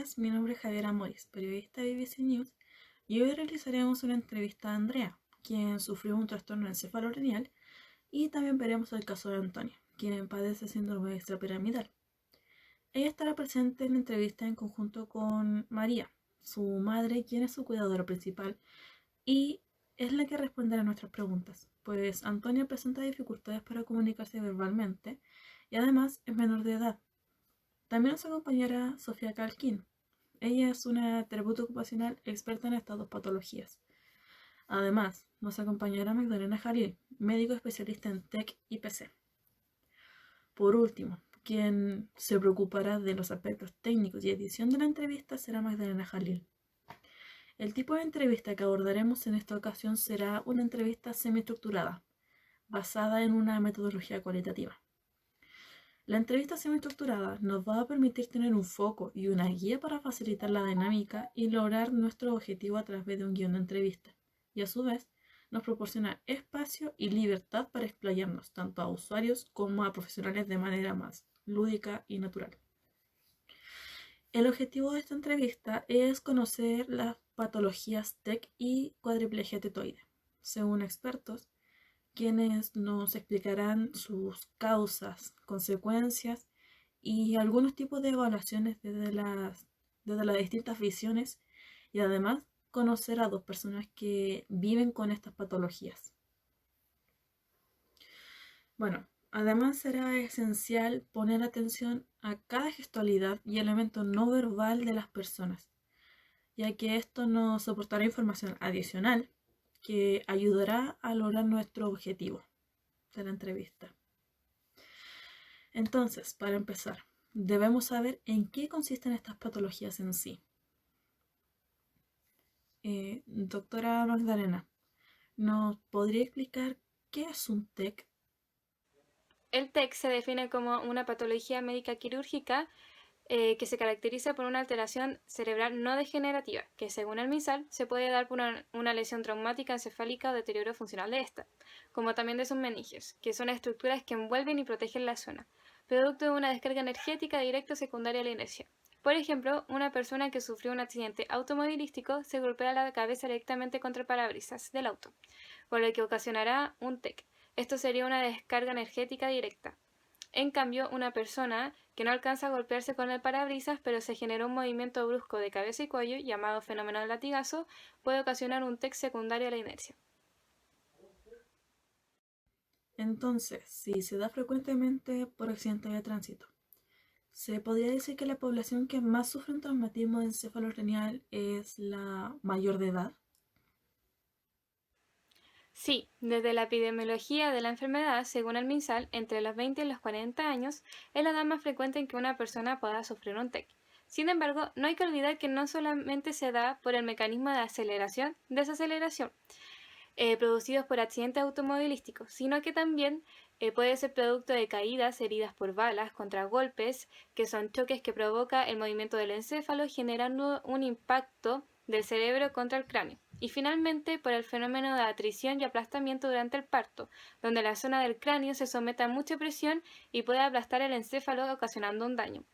días, mi nombre es Javier Amoris, periodista de BBC News, y hoy realizaremos una entrevista a Andrea, quien sufrió un trastorno encefalocranial, y también veremos el caso de Antonia, quien padece síndrome extrapiramidal. Ella estará presente en la entrevista en conjunto con María, su madre, quien es su cuidadora principal, y es la que responderá a nuestras preguntas, pues Antonia presenta dificultades para comunicarse verbalmente y además es menor de edad. También nos acompañará Sofía Calquín. Ella es una terapeuta ocupacional experta en estas dos patologías. Además, nos acompañará Magdalena Jalil, médico especialista en TEC y PC. Por último, quien se preocupará de los aspectos técnicos y edición de la entrevista será Magdalena Jalil. El tipo de entrevista que abordaremos en esta ocasión será una entrevista semiestructurada, basada en una metodología cualitativa. La entrevista semiestructurada nos va a permitir tener un foco y una guía para facilitar la dinámica y lograr nuestro objetivo a través de un guión de entrevista, y a su vez nos proporciona espacio y libertad para explayarnos tanto a usuarios como a profesionales de manera más lúdica y natural. El objetivo de esta entrevista es conocer las patologías TEC y cuadriplegia tetoide. Según expertos, quienes nos explicarán sus causas, consecuencias y algunos tipos de evaluaciones desde las distintas visiones, y además conocer a dos personas que viven con estas patologías. Bueno, además será esencial poner atención a cada gestualidad y elemento no verbal de las personas, ya que esto nos soportará información adicional que ayudará a lograr nuestro objetivo de la entrevista. Entonces, para empezar, debemos saber en qué consisten estas patologías en sí. Doctora Magdalena, ¿nos podría explicar qué es un TEC? El TEC se define como una patología médica quirúrgica que se caracteriza por una alteración cerebral no degenerativa, que según el MinSal se puede dar por una lesión traumática encefálica o deterioro funcional de esta, como también de sus meninges, que son estructuras que envuelven y protegen la zona, producto de una descarga energética directa o secundaria a la inercia. Por ejemplo, una persona que sufrió un accidente automovilístico se golpea la cabeza directamente contra el parabrisas del auto, con lo que ocasionará un TEC. Esto sería una descarga energética directa. En cambio, una persona que no alcanza a golpearse con el parabrisas, pero se generó un movimiento brusco de cabeza y cuello, llamado fenómeno del latigazo, puede ocasionar un TEC secundario a la inercia. Entonces, si se da frecuentemente por accidente de tránsito, ¿se podría decir que la población que más sufre un traumatismo encefalocranial es la mayor de edad? Sí, desde la epidemiología de la enfermedad, según el MinSal, entre los 20 y los 40 años es la edad más frecuente en que una persona pueda sufrir un TEC. Sin embargo, no hay que olvidar que no solamente se da por el mecanismo de aceleración-desaceleración, producidos por accidentes automovilísticos, sino que también puede ser producto de caídas, heridas por balas, contragolpes, que son choques que provoca el movimiento del encéfalo generando un impacto del cerebro contra el cráneo. Y finalmente por el fenómeno de atrición y aplastamiento durante el parto, donde la zona del cráneo se somete a mucha presión y puede aplastar el encéfalo ocasionando un daño.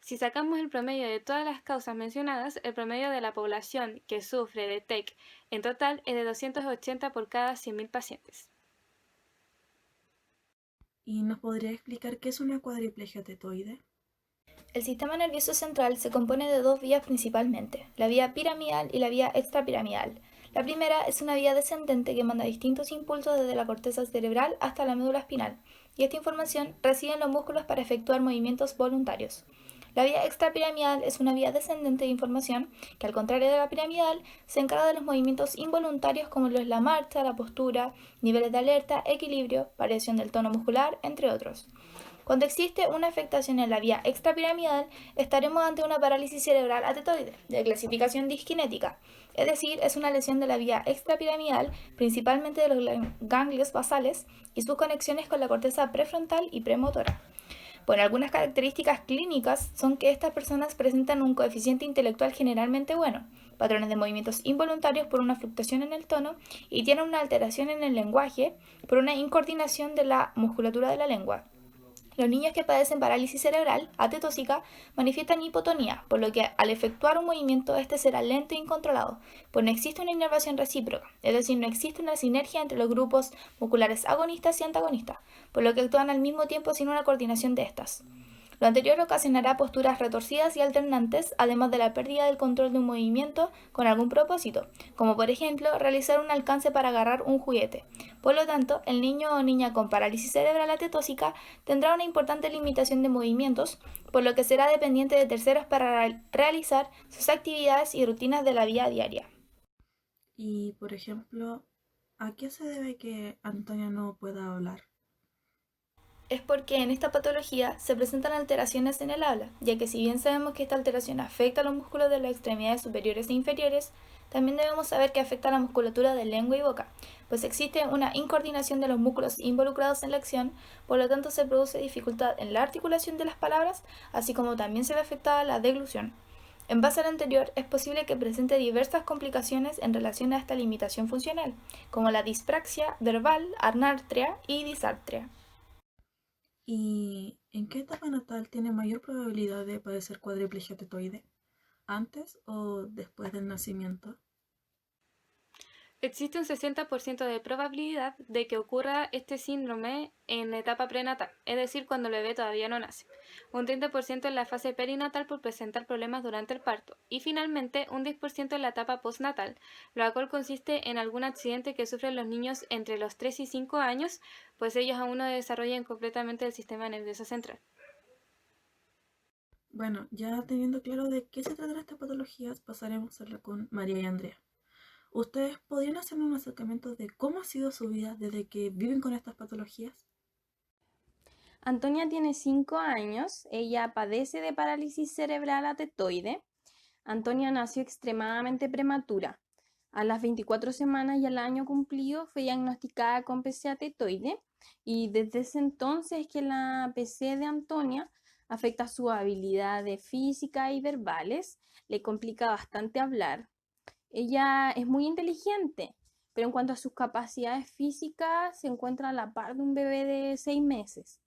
Si sacamos el promedio de todas las causas mencionadas, el promedio de la población que sufre de TEC en total es de 280 por cada 100.000 pacientes. ¿Y nos podría explicar qué es una cuadriplegia tetoide? El sistema nervioso central se compone de dos vías principalmente, la vía piramidal y la vía extrapiramidal. La primera es una vía descendente que manda distintos impulsos desde la corteza cerebral hasta la médula espinal, y esta información reside en los músculos para efectuar movimientos voluntarios. La vía extrapiramidal es una vía descendente de información que, al contrario de la piramidal, se encarga de los movimientos involuntarios como lo es la marcha, la postura, niveles de alerta, equilibrio, variación del tono muscular, entre otros. Cuando existe una afectación en la vía extrapiramidal, estaremos ante una parálisis cerebral atetoide, de clasificación disquinética, es decir, es una lesión de la vía extrapiramidal, principalmente de los ganglios basales y sus conexiones con la corteza prefrontal y premotora. Bueno, algunas características clínicas son que estas personas presentan un coeficiente intelectual generalmente bueno, patrones de movimientos involuntarios por una fluctuación en el tono y tienen una alteración en el lenguaje por una incoordinación de la musculatura de la lengua. Los niños que padecen parálisis cerebral atetóxica manifiestan hipotonía, por lo que al efectuar un movimiento este será lento e incontrolado, pues no existe una inervación recíproca, es decir, no existe una sinergia entre los grupos musculares agonistas y antagonistas, por lo que actúan al mismo tiempo sin una coordinación de estas. Lo anterior ocasionará posturas retorcidas y alternantes, además de la pérdida del control de un movimiento con algún propósito, como por ejemplo realizar un alcance para agarrar un juguete. Por lo tanto, el niño o niña con parálisis cerebral atetóxica tendrá una importante limitación de movimientos, por lo que será dependiente de terceros para realizar sus actividades y rutinas de la vida diaria. Y, por ejemplo, ¿a qué se debe que Antonia no pueda hablar? Es porque en esta patología se presentan alteraciones en el habla, ya que si bien sabemos que esta alteración afecta a los músculos de las extremidades superiores e inferiores, también debemos saber que afecta a la musculatura de lengua y boca, pues existe una incoordinación de los músculos involucrados en la acción, por lo tanto se produce dificultad en la articulación de las palabras, así como también se ve afectada la deglución. En base al anterior, es posible que presente diversas complicaciones en relación a esta limitación funcional, como la dispraxia verbal, anartria y disartria. ¿Y en qué etapa natal tiene mayor probabilidad de padecer cuadriplegia tetoide? ¿Antes o después del nacimiento? Existe un 60% de probabilidad de que ocurra este síndrome en etapa prenatal, es decir, cuando el bebé todavía no nace, un 30% en la fase perinatal por presentar problemas durante el parto y finalmente un 10% en la etapa postnatal, lo cual consiste en algún accidente que sufren los niños entre los 3 y 5 años, pues ellos aún no desarrollan completamente el sistema nervioso central. Bueno, ya teniendo claro de qué se tratan estas patologías, pasaremos a hablar con María y Andrea. ¿Ustedes podrían hacerme un acercamiento de cómo ha sido su vida desde que viven con estas patologías? Antonia tiene 5 años, ella padece de parálisis cerebral atetoide. Antonia nació extremadamente prematura. A las 24 semanas y al año cumplido fue diagnosticada con PC atetoide y desde ese entonces que la PC de Antonia afecta sus habilidades físicas y verbales, le complica bastante hablar. Ella es muy inteligente, pero en cuanto a sus capacidades físicas se encuentra a la par de un bebé de 6 meses.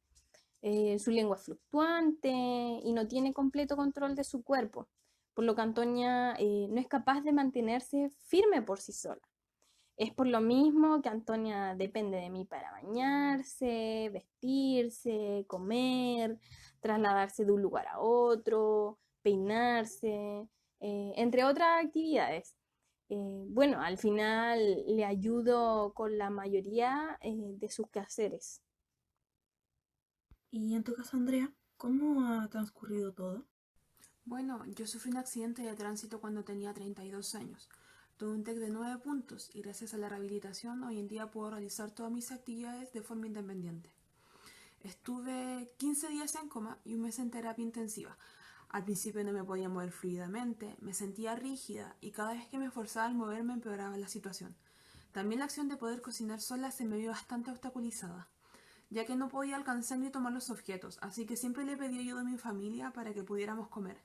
Su lengua es fluctuante y no tiene completo control de su cuerpo, por lo que Antonia no es capaz de mantenerse firme por sí sola. Es por lo mismo que Antonia depende de mí para bañarse, vestirse, comer, trasladarse de un lugar a otro, peinarse, entre otras actividades. Bueno, al final le ayudo con la mayoría de sus quehaceres. Y en tu caso, Andrea, ¿cómo ha transcurrido todo? Bueno, yo sufrí un accidente de tránsito cuando tenía 32 años. Tuve un TEC de 9 puntos y gracias a la rehabilitación hoy en día puedo realizar todas mis actividades de forma independiente. Estuve 15 días en coma y un mes en terapia intensiva. Al principio no me podía mover fluidamente, me sentía rígida y cada vez que me esforzaba al moverme empeoraba la situación. También la acción de poder cocinar sola se me vio bastante obstaculizada, ya que no podía alcanzar ni tomar los objetos, así que siempre le pedí ayuda a mi familia para que pudiéramos comer.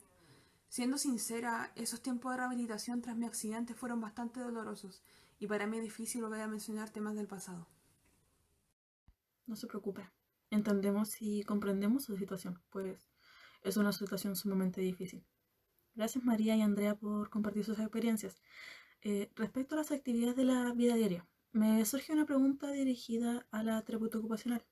Siendo sincera, esos tiempos de rehabilitación tras mi accidente fueron bastante dolorosos y para mí es difícil volver a mencionar temas del pasado. No se preocupe. Entendemos y comprendemos su situación, pues es una situación sumamente difícil. Gracias María y Andrea por compartir sus experiencias. Respecto a las actividades de la vida diaria, me surge una pregunta dirigida a la terapeuta ocupacional.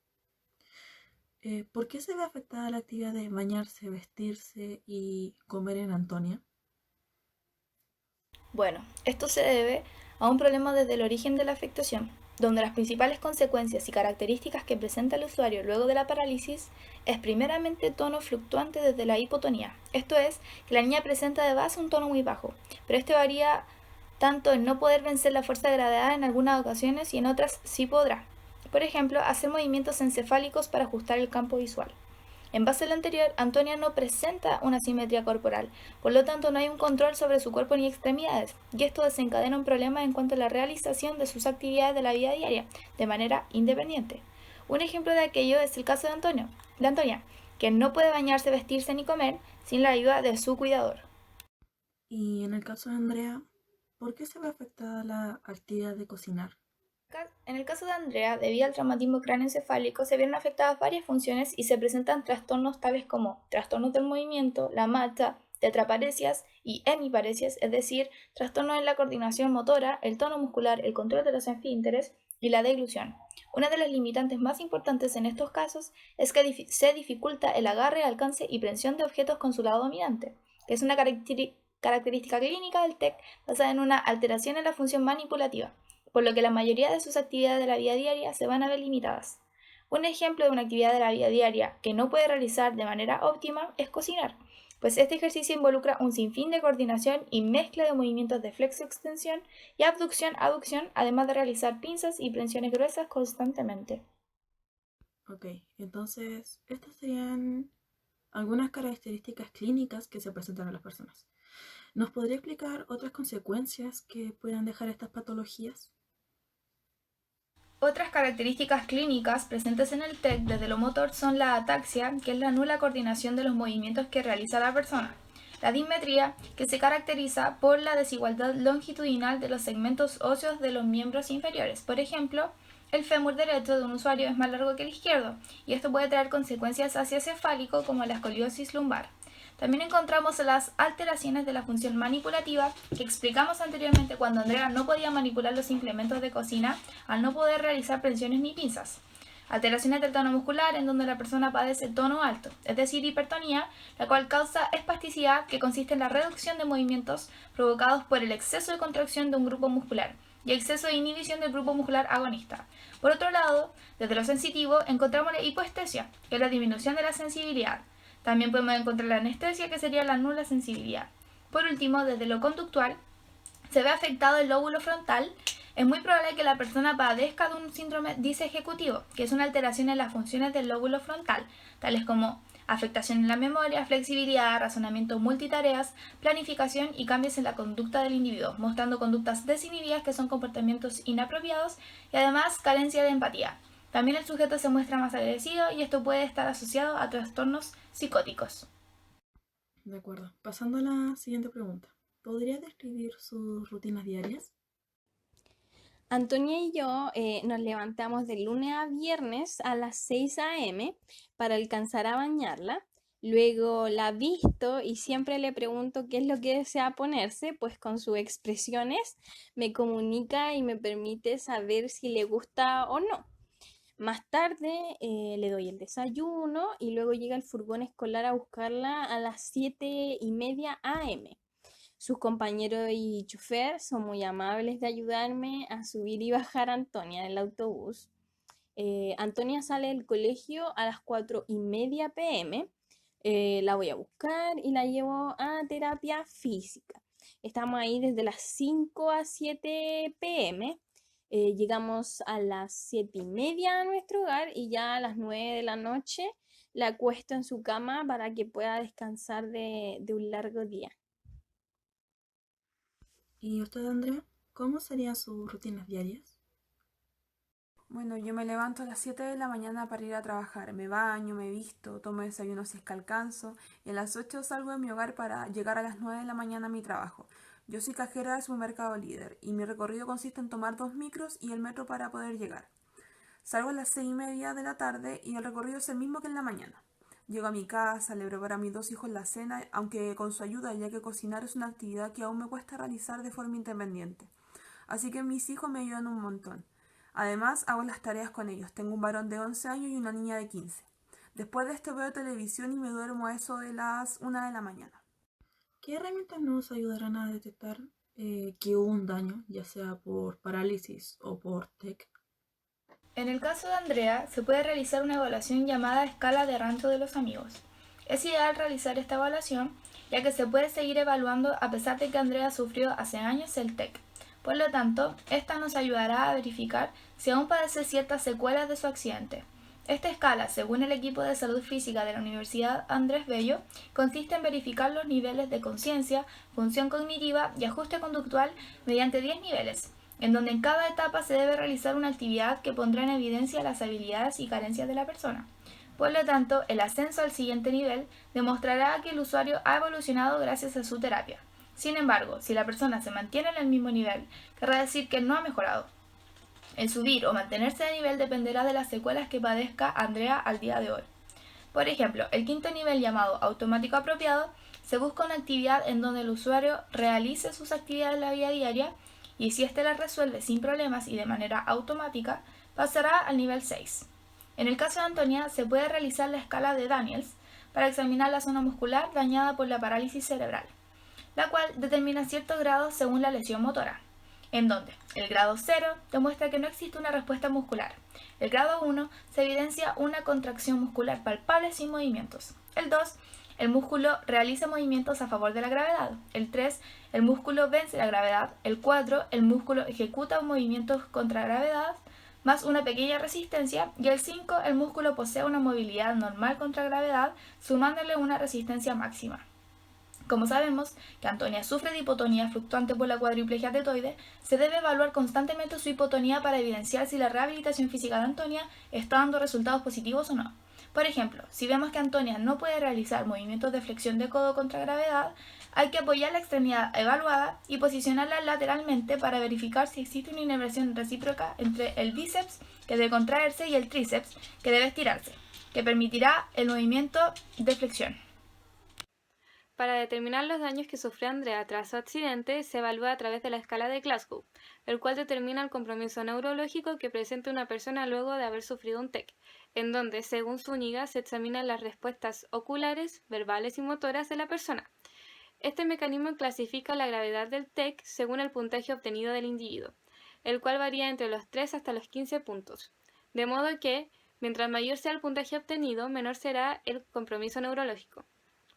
¿Por qué se ve afectada la actividad de bañarse, vestirse y comer en Antonia? Bueno, esto se debe a un problema desde el origen de la afectación, donde las principales consecuencias y características que presenta el usuario luego de la parálisis es primeramente tono fluctuante desde la hipotonía. Esto es, que la niña presenta de base un tono muy bajo, pero este varía tanto en no poder vencer la fuerza de gravedad en algunas ocasiones y en otras sí podrá. Por ejemplo, hacer movimientos encefálicos para ajustar el campo visual. En base a lo anterior, Antonia no presenta una simetría corporal, por lo tanto no hay un control sobre su cuerpo ni extremidades, y esto desencadena un problema en cuanto a la realización de sus actividades de la vida diaria, de manera independiente. Un ejemplo de aquello es el caso de Antonia, que no puede bañarse, vestirse ni comer sin la ayuda de su cuidador. Y en el caso de Andrea, ¿por qué se ve afectada la actividad de cocinar? En el caso de Andrea, debido al traumatismo cráneoencefálico, se vieron afectadas varias funciones y se presentan trastornos tales como trastornos del movimiento, la marcha, tetraparesias y hemiparesias, es decir, trastornos en la coordinación motora, el tono muscular, el control de los esfínteres y la deglución. Una de las limitantes más importantes en estos casos es que se dificulta el agarre, alcance y prensión de objetos con su lado dominante, que es una característica clínica del TEC basada en una alteración en la función manipulativa, por lo que la mayoría de sus actividades de la vida diaria se van a ver limitadas. Un ejemplo de una actividad de la vida diaria que no puede realizar de manera óptima es cocinar, pues este ejercicio involucra un sinfín de coordinación y mezcla de movimientos de flexo-extensión y abducción-aducción, además de realizar pinzas y prensiones gruesas constantemente. Ok, entonces estas serían algunas características clínicas que se presentan en las personas. ¿Nos podría explicar otras consecuencias que puedan dejar estas patologías? Otras características clínicas presentes en el TEC desde lo motor son la ataxia, que es la nula coordinación de los movimientos que realiza la persona, la dismetría, que se caracteriza por la desigualdad longitudinal de los segmentos óseos de los miembros inferiores. Por ejemplo, el fémur derecho de un usuario es más largo que el izquierdo, y esto puede traer consecuencias acecefálico como la escoliosis lumbar. También encontramos las alteraciones de la función manipulativa que explicamos anteriormente cuando Andrea no podía manipular los implementos de cocina al no poder realizar prensiones ni pinzas. Alteraciones del tono muscular en donde la persona padece tono alto, es decir, hipertonía, la cual causa espasticidad que consiste en la reducción de movimientos provocados por el exceso de contracción de un grupo muscular y exceso de inhibición del grupo muscular agonista. Por otro lado, desde lo sensitivo encontramos la hipoestesia, que es la disminución de la sensibilidad. También podemos encontrar la anestesia, que sería la nula sensibilidad. Por último, desde lo conductual, se ve afectado el lóbulo frontal. Es muy probable que la persona padezca de un síndrome disejecutivo, que es una alteración en las funciones del lóbulo frontal, tales como afectación en la memoria, flexibilidad, razonamiento multitareas, planificación y cambios en la conducta del individuo, mostrando conductas desinhibidas que son comportamientos inapropiados y además carencia de empatía. También el sujeto se muestra más agresivo y esto puede estar asociado a trastornos psicóticos. De acuerdo. Pasando a la siguiente pregunta. ¿Podría describir sus rutinas diarias? Antonia y yo nos levantamos de lunes a viernes a las 6 a.m. para alcanzar a bañarla. Luego la visto y siempre le pregunto qué es lo que desea ponerse, pues con sus expresiones me comunica y me permite saber si le gusta o no. Más tarde le doy el desayuno y luego llega el furgón escolar a buscarla a las 7:30 a.m. Sus compañeros y chofer son muy amables de ayudarme a subir y bajar a Antonia del autobús. Antonia sale del colegio a las 4:30 p.m. La voy a buscar y la llevo a terapia física. Estamos ahí desde las 5 a 7 p.m. Llegamos a las 7:30 a nuestro hogar y ya a las 9 de la noche la acuesto en su cama para que pueda descansar de un largo día. ¿Y usted, Andrea? ¿Cómo serían sus rutinas diarias? Bueno, yo me levanto a las 7 de la mañana para ir a trabajar. Me baño, me visto, tomo desayuno si es que alcanzo y a las 8 salgo de mi hogar para llegar a las 9 de la mañana a mi trabajo. Yo soy cajera del supermercado Líder y mi recorrido consiste en tomar 2 micros y el metro para poder llegar. Salgo a las 6:30 de la tarde y el recorrido es el mismo que en la mañana. Llego a mi casa, le preparo a mis 2 hijos la cena, aunque con su ayuda, ya que cocinar es una actividad que aún me cuesta realizar de forma independiente. Así que mis hijos me ayudan un montón. Además, hago las tareas con ellos. Tengo un varón de 11 años y una niña de 15. Después de esto veo televisión y me duermo a eso de las 1 de la mañana. ¿Qué herramientas nos ayudarán a detectar que hubo un daño, ya sea por parálisis o por TEC? En el caso de Andrea, se puede realizar una evaluación llamada escala de rancho de los amigos. Es ideal realizar esta evaluación, ya que se puede seguir evaluando a pesar de que Andrea sufrió hace años el TEC. Por lo tanto, esta nos ayudará a verificar si aún padece ciertas secuelas de su accidente. Esta escala, según el equipo de salud física de la Universidad Andrés Bello, consiste en verificar los niveles de conciencia, función cognitiva y ajuste conductual mediante 10 niveles, en donde en cada etapa se debe realizar una actividad que pondrá en evidencia las habilidades y carencias de la persona. Por lo tanto, el ascenso al siguiente nivel demostrará que el usuario ha evolucionado gracias a su terapia. Sin embargo, si la persona se mantiene en el mismo nivel, querrá decir que no ha mejorado. El subir o mantenerse de nivel dependerá de las secuelas que padezca Andrea al día de hoy. Por ejemplo, el quinto nivel, llamado automático apropiado, se busca una actividad en donde el usuario realice sus actividades en la vida diaria y si éste las resuelve sin problemas y de manera automática, pasará al nivel 6. En el caso de Antonia, se puede realizar la escala de Daniels para examinar la zona muscular dañada por la parálisis cerebral, la cual determina ciertos grados según la lesión motora, en donde el grado 0 demuestra que no existe una respuesta muscular. El grado 1 se evidencia una contracción muscular palpable sin movimientos. El 2, el músculo realiza movimientos a favor de la gravedad. El 3, el músculo vence la gravedad. El 4, el músculo ejecuta movimientos contra gravedad más una pequeña resistencia. Y el 5, el músculo posee una movilidad normal contra gravedad, sumándole una resistencia máxima. Como sabemos que Antonia sufre de hipotonía fluctuante por la cuadriplegia tetoide, se debe evaluar constantemente su hipotonía para evidenciar si la rehabilitación física de Antonia está dando resultados positivos o no. Por ejemplo, si vemos que Antonia no puede realizar movimientos de flexión de codo contra gravedad, hay que apoyar la extremidad evaluada y posicionarla lateralmente para verificar si existe una inervación recíproca entre el bíceps, que debe contraerse, y el tríceps, que debe estirarse, que permitirá el movimiento de flexión. Para determinar los daños que sufrió Andrea tras su accidente, se evalúa a través de la escala de Glasgow, el cual determina el compromiso neurológico que presenta una persona luego de haber sufrido un TEC, en donde, según Zúñiga, se examinan las respuestas oculares, verbales y motoras de la persona. Este mecanismo clasifica la gravedad del TEC según el puntaje obtenido del individuo, el cual varía entre los 3 hasta los 15 puntos, de modo que, mientras mayor sea el puntaje obtenido, menor será el compromiso neurológico.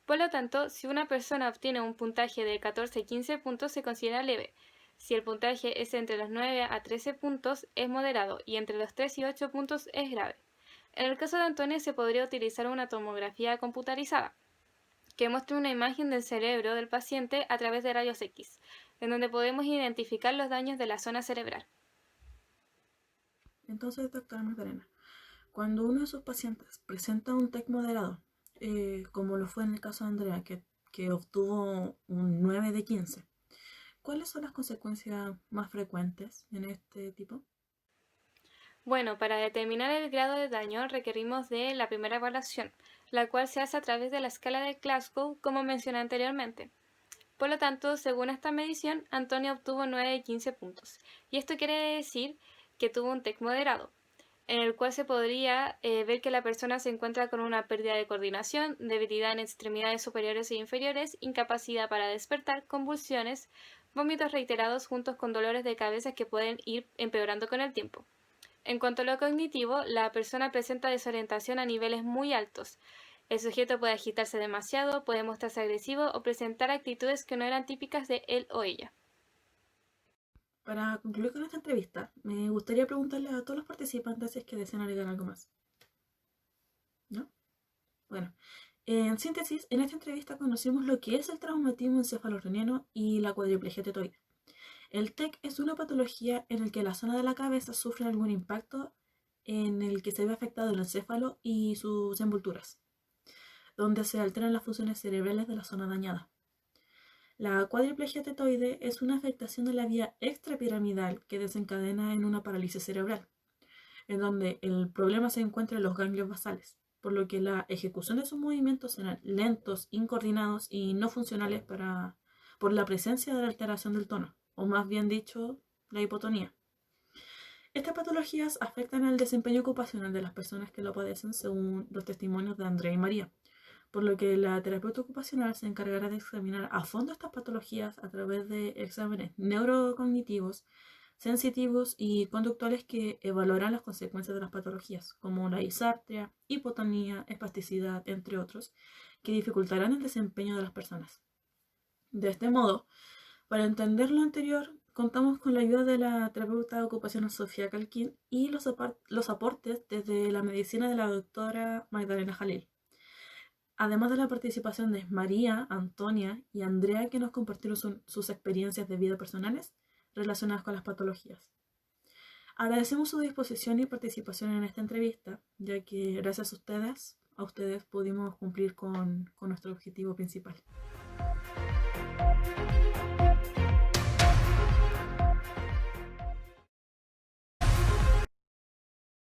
Por lo tanto, si una persona obtiene un puntaje de 14-15 puntos se considera leve. Si el puntaje es entre los 9 a 13 puntos es moderado y entre los 3 y 8 puntos es grave. En el caso de Antonia se podría utilizar una tomografía computarizada, que muestre una imagen del cerebro del paciente a través de rayos X, en donde podemos identificar los daños de la zona cerebral. Entonces, doctora Magdalena, cuando uno de sus pacientes presenta un TEC moderado, como lo fue en el caso de Andrea, que obtuvo un 9 de 15, ¿cuáles son las consecuencias más frecuentes en este tipo? Bueno, para determinar el grado de daño requerimos de la primera evaluación, la cual se hace a través de la escala de Glasgow, como mencioné anteriormente. Por lo tanto, según esta medición, Antonia obtuvo 9 de 15 puntos, y esto quiere decir que tuvo un TEC moderado, en el cual se podría ver que la persona se encuentra con una pérdida de coordinación, debilidad en extremidades superiores e inferiores, incapacidad para despertar, convulsiones, vómitos reiterados juntos con dolores de cabeza que pueden ir empeorando con el tiempo. En cuanto a lo cognitivo, la persona presenta desorientación a niveles muy altos. El sujeto puede agitarse demasiado, puede mostrarse agresivo o presentar actitudes que no eran típicas de él o ella. Para concluir con esta entrevista, me gustaría preguntarle a todos los participantes si es que desean agregar algo más. ¿No? Bueno, en síntesis, en esta entrevista conocimos lo que es el traumatismo encefalocraniano y la cuadriplegia tetoide. El TEC es una patología en la que la zona de la cabeza sufre algún impacto en el que se ve afectado el encéfalo y sus envolturas, donde se alteran las funciones cerebrales de la zona dañada. La cuadriplegia tetoide es una afectación de la vía extrapiramidal que desencadena en una parálisis cerebral, en donde el problema se encuentra en los ganglios basales, por lo que la ejecución de sus movimientos serán lentos, incoordinados y no funcionales por la presencia de la alteración del tono, o más bien dicho, la hipotonía. Estas patologías afectan al desempeño ocupacional de las personas que lo padecen, según los testimonios de Andrea y María, por lo que la terapeuta ocupacional se encargará de examinar a fondo estas patologías a través de exámenes neurocognitivos, sensitivos y conductuales que evaluarán las consecuencias de las patologías, como la disartria, hipotonía, espasticidad, entre otros, que dificultarán el desempeño de las personas. De este modo, para entender lo anterior, contamos con la ayuda de la terapeuta ocupacional Sofía Calquín y los aportes desde la medicina de la doctora Magdalena Jalil, además de la participación de María, Antonia y Andrea, que nos compartieron sus experiencias de vida personales relacionadas con las patologías. Agradecemos su disposición y participación en esta entrevista, ya que gracias a ustedes pudimos cumplir con nuestro objetivo principal.